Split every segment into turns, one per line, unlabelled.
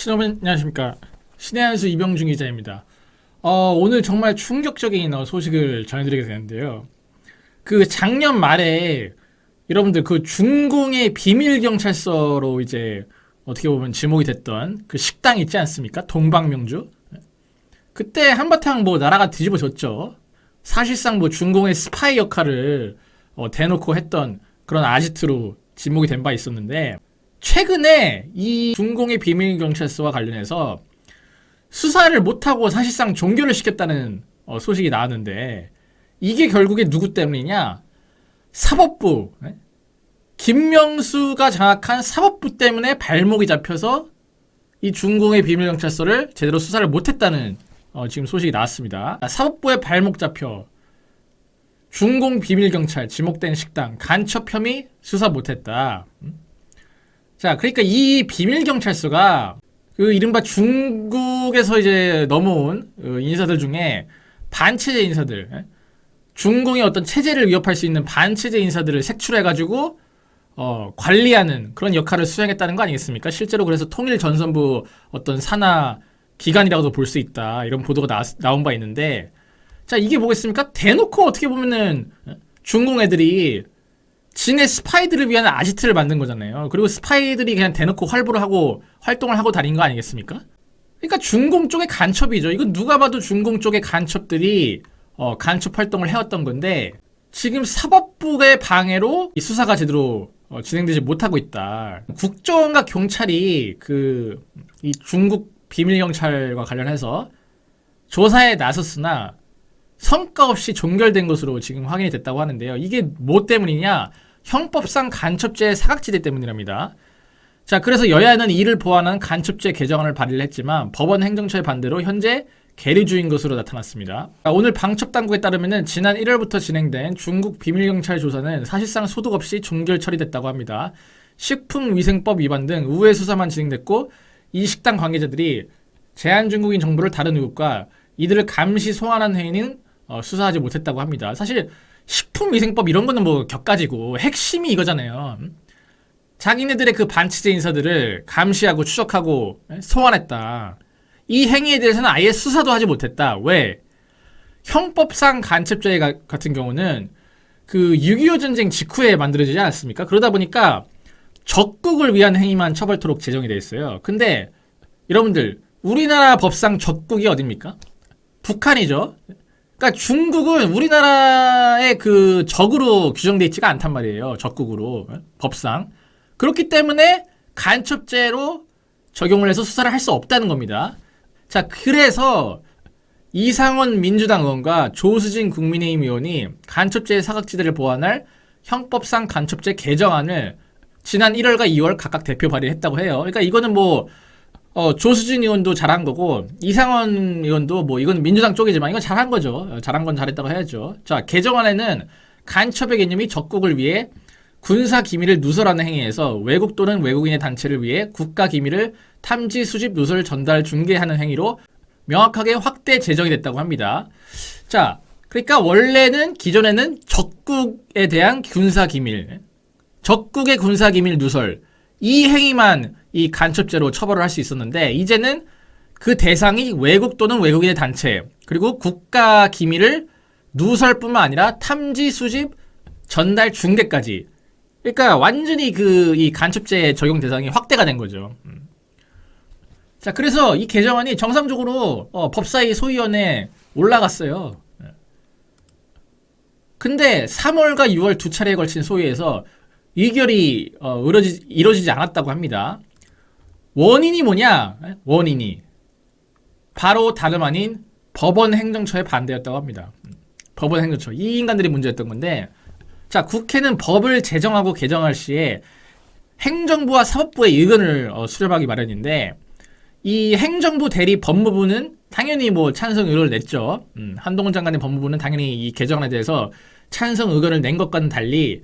시청자 여러분 안녕하십니까. 신의 한수 이병준 기자입니다. 오늘 정말 충격적인 소식을 전해드리게 되는데요. 그 작년 말에 여러분들 그 중공의 비밀경찰서로 이제 어떻게 보면 지목이 됐던 그 식당 있지 않습니까? 동방명주. 그때 한바탕 뭐 나라가 뒤집어졌죠. 사실상 뭐 중공의 스파이 역할을 대놓고 했던 그런 아지트로 지목이 된 바 있었는데, 최근에 이 중공의 비밀경찰서와 관련해서 수사를 못하고 사실상 종결을 시켰다는 소식이 나왔는데, 이게 결국에 누구 때문이냐? 사법부, 김명수가 장악한 사법부 때문에 발목이 잡혀서 이 중공의 비밀경찰서를 제대로 수사를 못했다는 지금 소식이 나왔습니다. 사법부의 발목 잡혀 중공 비밀경찰 지목된 식당 간첩 혐의 수사 못했다. 자, 그러니까 이 비밀경찰서가 그 이른바 중국에서 이제 넘어온 인사들 중에 반체제 인사들, 중공의 어떤 체제를 위협할 수 있는 반체제 인사들을 색출해가지고 관리하는 그런 역할을 수행했다는 거 아니겠습니까? 실제로 그래서 통일전선부 어떤 산하 기관이라고도 볼 수 있다, 이런 보도가 나온 바 있는데, 자, 이게 뭐겠습니까? 대놓고 어떻게 보면은 중공 애들이 진의 스파이들을 위한 아지트를 만든 거잖아요. 그리고 스파이들이 그냥 대놓고 활동을 하고 다닌 거 아니겠습니까? 그러니까 중공 쪽의 간첩이죠. 이건 누가 봐도 중공 쪽의 간첩들이 간첩 활동을 해왔던 건데, 지금 사법부의 방해로 이 수사가 제대로 진행되지 못하고 있다. 국정원과 경찰이 이 중국 비밀경찰과 관련해서 조사에 나섰으나 성과 없이 종결된 것으로 지금 확인이 됐다고 하는데요. 이게 뭐 때문이냐? 형법상 간첩죄 사각지대 때문이랍니다. 자, 그래서 여야는 이를 보완한 간첩죄 개정안을 발의를 했지만 법원 행정처의 반대로 현재 계류 중인 것으로 나타났습니다. 오늘 방첩당국에 따르면 지난 1월부터 진행된 중국 비밀경찰 조사는 사실상 소득 없이 종결 처리됐다고 합니다. 식품위생법 위반 등 우회 수사만 진행됐고, 이 식당 관계자들이 제한중국인 정보를 다른 외국과 이들을 감시 소환한 행위는 수사하지 못했다고 합니다. 사실 식품위생법 이런 거는 뭐 격가지고 핵심이 이거잖아요. 자기네들의 그 반체제 인사들을 감시하고 추적하고 소환했다. 이 행위에 대해서는 아예 수사도 하지 못했다. 왜? 형법상 간첩죄 같은 경우는 그 6.25 전쟁 직후에 만들어지지 않았습니까? 그러다 보니까 적국을 위한 행위만 처벌토록 제정이 되어 있어요. 근데 여러분들, 우리나라 법상 적국이 어딥니까? 북한이죠. 그러니까 중국은 우리나라의 그 적으로 규정되어 있지가 않단 말이에요. 적국으로, 법상. 그렇기 때문에 간첩죄로 적용을 해서 수사를 할 수 없다는 겁니다. 자, 그래서 이상원 민주당 의원과 조수진 국민의힘 의원이 간첩죄의 사각지대를 보완할 형법상 간첩죄 개정안을 지난 1월과 2월 각각 대표 발의했다고 해요. 그러니까 이거는 뭐 조수진 의원도 잘한 거고, 이상원 의원도 뭐 이건 민주당 쪽이지만 이건 잘한 거죠. 잘한 건 잘했다고 해야죠. 자, 개정안에는 간첩의 개념이 적국을 위해 군사 기밀을 누설하는 행위에서 외국 또는 외국인의 단체를 위해 국가 기밀을 탐지, 수집, 누설, 전달, 중개하는 행위로 명확하게 확대 제정이 됐다고 합니다. 자, 그러니까 원래는 기존에는 적국에 대한 군사 기밀, 적국의 군사 기밀 누설, 이 행위만 이 간첩죄로 처벌을 할 수 있었는데, 이제는 그 대상이 외국 또는 외국인의 단체, 그리고 국가 기밀을 누설뿐만 아니라 탐지, 수집, 전달, 중개까지. 그러니까 완전히 이 간첩죄 적용 대상이 확대가 된 거죠. 자, 그래서 이 개정안이 정상적으로 법사위 소위원회에 올라갔어요. 근데 3월과 6월 두 차례에 걸친 소위에서 의결이 이루어지지 않았다고 합니다. 원인이 뭐냐? 원인이 바로 다름 아닌 법원 행정처의 반대였다고 합니다. 법원 행정처, 이 인간들이 문제였던 건데, 자, 국회는 법을 제정하고 개정할 시에 행정부와 사법부의 의견을 수렴하기 마련인데, 이 행정부 대리 법무부는 당연히 뭐 찬성 의견을 냈죠. 한동훈 장관의 법무부는 당연히 이 개정안에 대해서 찬성 의견을 낸 것과는 달리,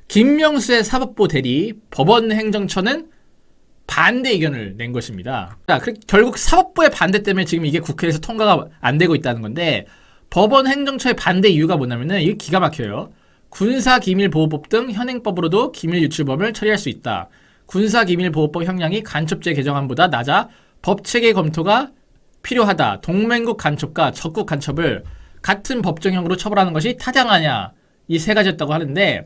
김명수의 사법부 대리 법원 행정처는 반대 의견을 낸 것입니다. 자, 결국 사법부의 반대 때문에 지금 이게 국회에서 통과가 안 되고 있다는 건데, 법원 행정처의 반대 이유가 뭐냐면은 이게 기가 막혀요. 군사기밀보호법 등 현행법으로도 기밀유출범을 처리할 수 있다. 군사기밀보호법 형량이 간첩죄 개정안보다 낮아 법체계 검토가 필요하다. 동맹국 간첩과 적국 간첩을 같은 법정형으로 처벌하는 것이 타당하냐. 이 세 가지였다고 하는데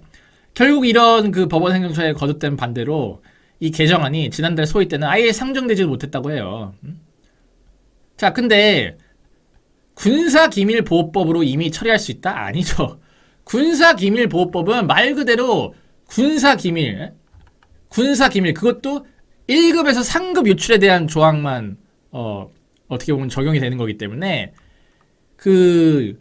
결국 이런 그 법원 행정처에 거듭된 반대로 이 개정안이 지난달 소위 때는 아예 상정되지 못했다고 해요. 자, 근데 군사기밀보호법으로 이미 처리할 수 있다? 아니죠. 군사기밀보호법은 말 그대로 군사기밀 그것도 1급에서 상급 유출에 대한 조항만 어떻게 보면 적용이 되는 거기 때문에 그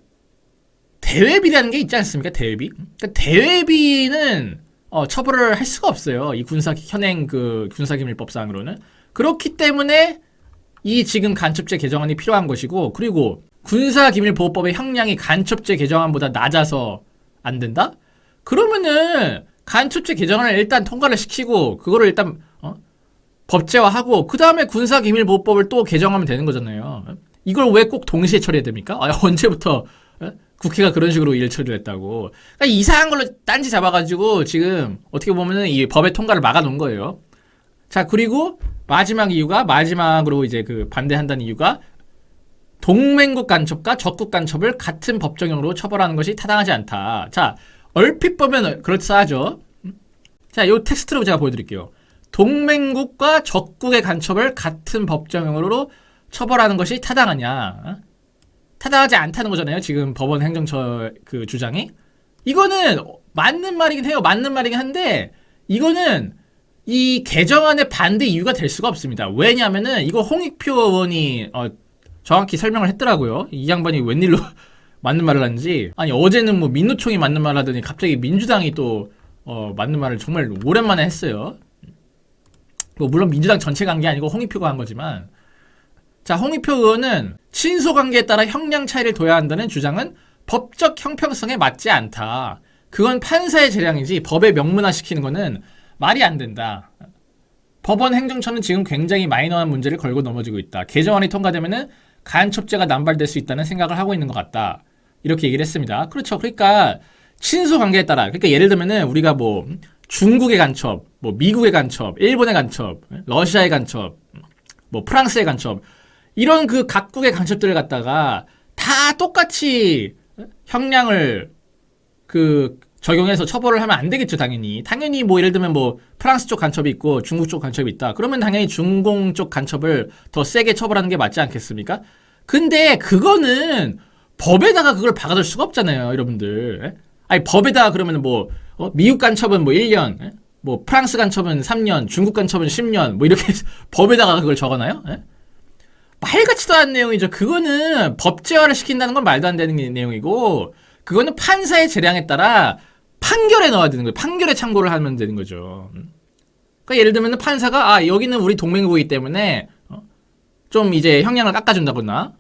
대외비라는 게 있지 않습니까? 대외비. 그러니까 대외비는 처벌을 할 수가 없어요. 이 현행 그 군사기밀법상으로는. 그렇기 때문에 이 지금 간첩죄 개정안이 필요한 것이고, 그리고 군사기밀보호법의 형량이 간첩죄 개정안보다 낮아서 안 된다? 그러면은 간첩죄 개정안을 일단 통과를 시키고 그거를 일단 법제화하고 그 다음에 군사기밀보호법을 또 개정하면 되는 거잖아요. 이걸 왜 꼭 동시에 처리해야 됩니까? 언제부터 국회가 그런 식으로 일 처리를 했다고. 그러니까 이상한 걸로 딴지 잡아가지고 지금 어떻게 보면은 이 법의 통과를 막아놓은 거예요. 자, 그리고 마지막으로 이제 그 반대한다는 이유가 동맹국 간첩과 적국 간첩을 같은 법정형으로 처벌하는 것이 타당하지 않다. 자, 얼핏 보면 그럴싸하죠. 자, 요 텍스트로 제가 보여드릴게요. 동맹국과 적국의 간첩을 같은 법정형으로 처벌하는 것이 타당하냐? 타당하지 않다는 거잖아요. 지금 법원 행정처 그 주장이. 이거는 맞는 말이긴 해요. 맞는 말이긴 한데 이거는 이 개정안의 반대 이유가 될 수가 없습니다. 왜냐하면은 이거 홍익표 의원이 정확히 설명을 했더라고요. 이 양반이 웬일로 맞는 말을 하는지. 아니 어제는 뭐 민노총이 맞는 말을 하더니 갑자기 민주당이 또 맞는 말을 정말 오랜만에 했어요. 뭐 물론 민주당 전체가 한 게 아니고 홍익표가 한 거지만, 자, 홍익표 의원은 친소관계에 따라 형량 차이를 둬야 한다는 주장은 법적 형평성에 맞지 않다. 그건 판사의 재량이지 법에 명문화시키는 거는 말이 안 된다. 법원 행정처는 지금 굉장히 마이너한 문제를 걸고 넘어지고 있다. 개정안이 통과되면은 간첩죄가 남발될 수 있다는 생각을 하고 있는 것 같다. 이렇게 얘기를 했습니다. 그렇죠. 그러니까 친소관계에 따라, 그러니까 예를 들면은 우리가 뭐 중국의 간첩, 뭐 미국의 간첩, 일본의 간첩, 러시아의 간첩, 뭐 프랑스의 간첩, 이런 그 각국의 간첩들을 갖다가 다 똑같이 형량을 그 적용해서 처벌을 하면 안 되겠죠, 당연히. 당연히 뭐 예를 들면 뭐 프랑스 쪽 간첩이 있고 중국 쪽 간첩이 있다. 그러면 당연히 중공 쪽 간첩을 더 세게 처벌하는 게 맞지 않겠습니까? 근데 그거는 법에다가 그걸 박아둘 수가 없잖아요, 여러분들. 아니 법에다가 그러면 뭐 미국 간첩은 뭐 1년, 뭐 프랑스 간첩은 3년, 중국 간첩은 10년, 뭐 이렇게 법에다가 그걸 적어놔요? 말 같지도 않은 내용이죠. 그거는 법제화를 시킨다는 건 말도 안 되는 내용이고, 그거는 판사의 재량에 따라 판결에 넣어야 되는 거예요. 판결에 참고를 하면 되는 거죠. 그러니까 예를 들면 판사가 여기는 우리 동맹국이기 때문에 좀 이제 형량을 깎아준다거나,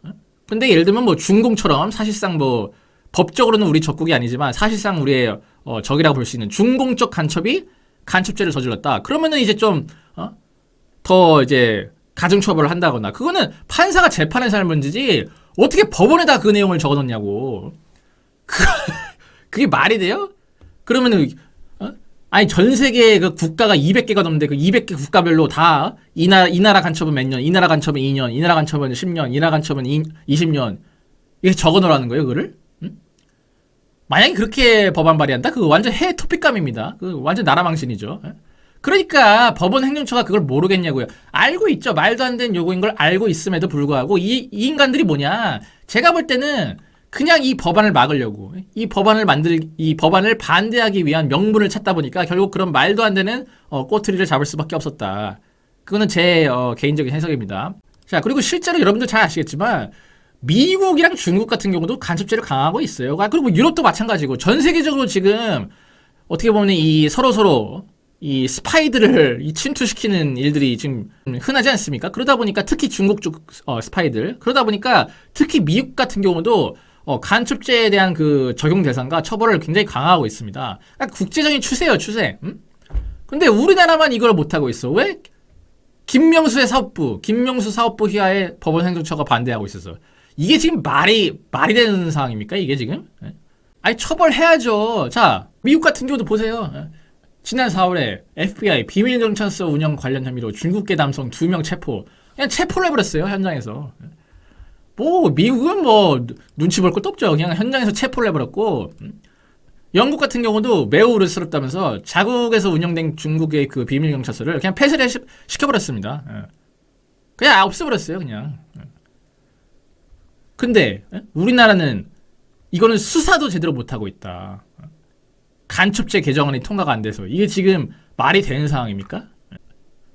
근데 예를 들면 뭐 중공처럼 사실상 뭐 법적으로는 우리 적국이 아니지만 사실상 우리의 적이라고 볼 수 있는 중공적 간첩이 간첩죄를 저질렀다. 그러면은 이제 좀 더 이제 가중처벌을 한다거나, 그거는 판사가 재판에서 할 문제지 어떻게 법원에다 그 내용을 적어놓냐고. 그게 말이 돼요? 그러면은 아니 전 세계 그 국가가 200개가 넘는데 그 200개 국가별로 다 이 나라 간첩은 몇 년, 이 나라 간첩은 2년, 이 나라 간첩은 10년, 이 나라 간첩은 20년 이렇게 적어놓으라는 거예요, 그거를? 만약에 그렇게 법안 발의한다? 그거 완전 해외 토픽감입니다. 그 완전 나라 망신이죠. 그러니까 법원 행정처가 그걸 모르겠냐고요. 알고 있죠. 말도 안 되는 요구인 걸 알고 있음에도 불구하고 이 인간들이 뭐냐? 제가 볼 때는 그냥 이 법안을 막으려고, 이 법안을 반대하기 위한 명분을 찾다 보니까 결국 그런 말도 안 되는 꼬투리를 잡을 수밖에 없었다. 그거는 제 개인적인 해석입니다. 자, 그리고 실제로 여러분들 잘 아시겠지만 미국이랑 중국 같은 경우도 간첩죄를 강화하고 있어요. 그리고 유럽도 마찬가지고 전 세계적으로 지금 어떻게 보면 이 서로 이 스파이들을 침투시키는 일들이 지금 흔하지 않습니까? 그러다 보니까 특히 중국 쪽 스파이들, 그러다 보니까 특히 미국 같은 경우도 간첩죄에 대한 그 적용 대상과 처벌을 굉장히 강화하고 있습니다. 그러니까 국제적인 추세예요, 추세. 근데 우리나라만 이걸 못하고 있어. 왜? 김명수 사업부 휘하에 법원 행정처가 반대하고 있어서. 이게 지금 말이 되는 상황입니까? 이게 지금? 아니, 처벌해야죠. 자, 미국 같은 경우도 보세요. 지난 4월에 FBI 비밀경찰서 운영 관련 혐의로 중국계 남성 2명 체포. 그냥 체포를 해버렸어요, 현장에서. 뭐 미국은 뭐 눈치 볼 것도 없죠. 그냥 현장에서 체포를 해버렸고, 영국 같은 경우도 매우 우려스럽다면서 자국에서 운영된 중국의 그 비밀 경찰서를 그냥 폐쇄를 시켜버렸습니다. 그냥 없애버렸어요, 그냥. 근데 우리나라는 이거는 수사도 제대로 못하고 있다. 간첩죄 개정안이 통과가 안 돼서 이게 지금 말이 되는 상황입니까?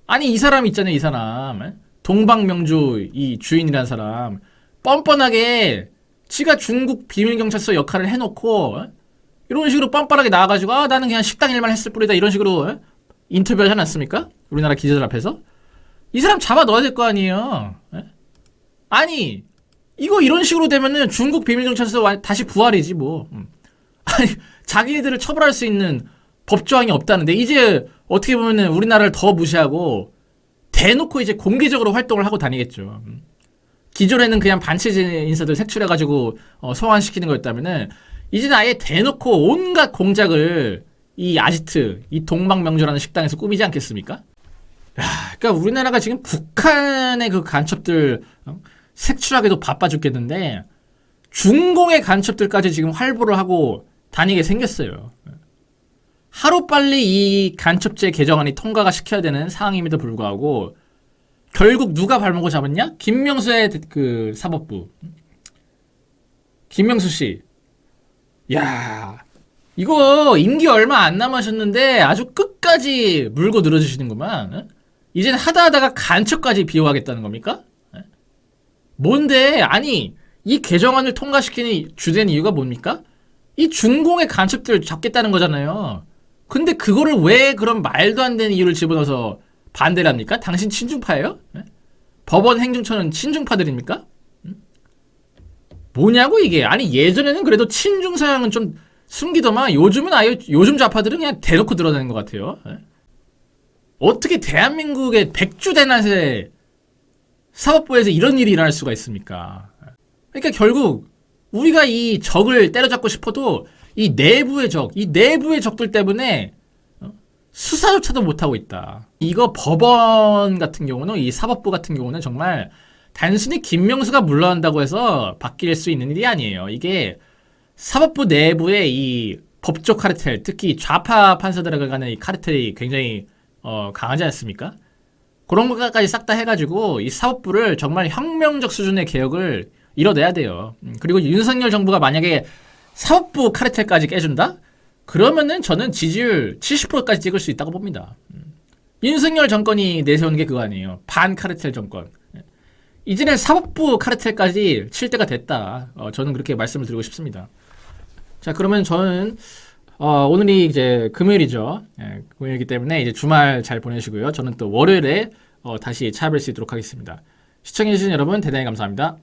아니 이 사람 있잖아요, 이 사람 동방명주 이 주인이라는 사람 뻔뻔하게 지가 중국 비밀경찰서 역할을 해놓고 이런 식으로 뻔뻔하게 나와가지고 아 나는 그냥 식당 일만 했을 뿐이다 이런 식으로 인터뷰를 하지 않습니까? 우리나라 기자들 앞에서 이 사람 잡아 넣어야 될 거 아니에요. 아니 이거 이런 식으로 되면은 중국 비밀경찰서 다시 부활이지 뭐. 아니 자기네들을 처벌할 수 있는 법조항이 없다는데 이제 어떻게 보면은 우리나라를 더 무시하고 대놓고 이제 공개적으로 활동을 하고 다니겠죠. 기존에는 그냥 반체제 인사들 색출해가지고 소환시키는 거였다면은 이제는 아예 대놓고 온갖 공작을 이 아지트, 이 동방명주라는 식당에서 꾸미지 않겠습니까? 야, 그러니까 우리나라가 지금 북한의 그 간첩들 색출하기도 바빠 죽겠는데 중공의 간첩들까지 지금 활보를 하고 다니게 생겼어요. 하루빨리 이 간첩죄 개정안이 통과가 시켜야 되는 상황임에도 불구하고 결국 누가 발목을 잡았냐? 김명수의 그 사법부. 김명수 씨. 야, 이거 임기 얼마 안 남으셨는데 아주 끝까지 물고 늘어지시는구만. 이제는 하다하다가 간첩까지 비호하겠다는 겁니까? 뭔데? 아니 이 개정안을 통과시키는 주된 이유가 뭡니까? 이 중공의 간첩들 잡겠다는 거잖아요. 근데 그거를 왜 그런 말도 안 되는 이유를 집어넣어서 반대를 합니까? 당신 친중파예요? 법원 행정처는 친중파들입니까? 뭐냐고 이게. 아니 예전에는 그래도 친중 서양은 좀 숨기더만 요즘은 아예 요즘 좌파들은 그냥 대놓고 드러내는 것 같아요. 어떻게 대한민국의 백주대낮에 사법부에서 이런 일이 일어날 수가 있습니까? 그러니까 결국 우리가 이 적을 때려잡고 싶어도 이 내부의 적들 때문에 수사조차도 못하고 있다. 이거 법원 같은 경우는 이 사법부 같은 경우는 정말 단순히 김명수가 물러난다고 해서 바뀔 수 있는 일이 아니에요. 이게 사법부 내부의 이 법조 카르텔, 특히 좌파 판사들에게 가는 이 카르텔이 굉장히 강하지 않습니까? 그런 것까지 싹 다 해가지고 이 사법부를 정말 혁명적 수준의 개혁을 이뤄내야 돼요. 그리고 윤석열 정부가 만약에 사법부 카르텔까지 깨준다? 그러면은 저는 지지율 70%까지 찍을 수 있다고 봅니다. 윤석열 정권이 내세우는 게 그거 아니에요. 반 카르텔 정권. 이제는 사법부 카르텔까지 칠 때가 됐다. 저는 그렇게 말씀을 드리고 싶습니다. 자, 그러면 저는 오늘이 이제 금요일이죠. 금요일이기 때문에 이제 주말 잘 보내시고요. 저는 또 월요일에 다시 찾아뵐 수 있도록 하겠습니다. 시청해주신 여러분 대단히 감사합니다.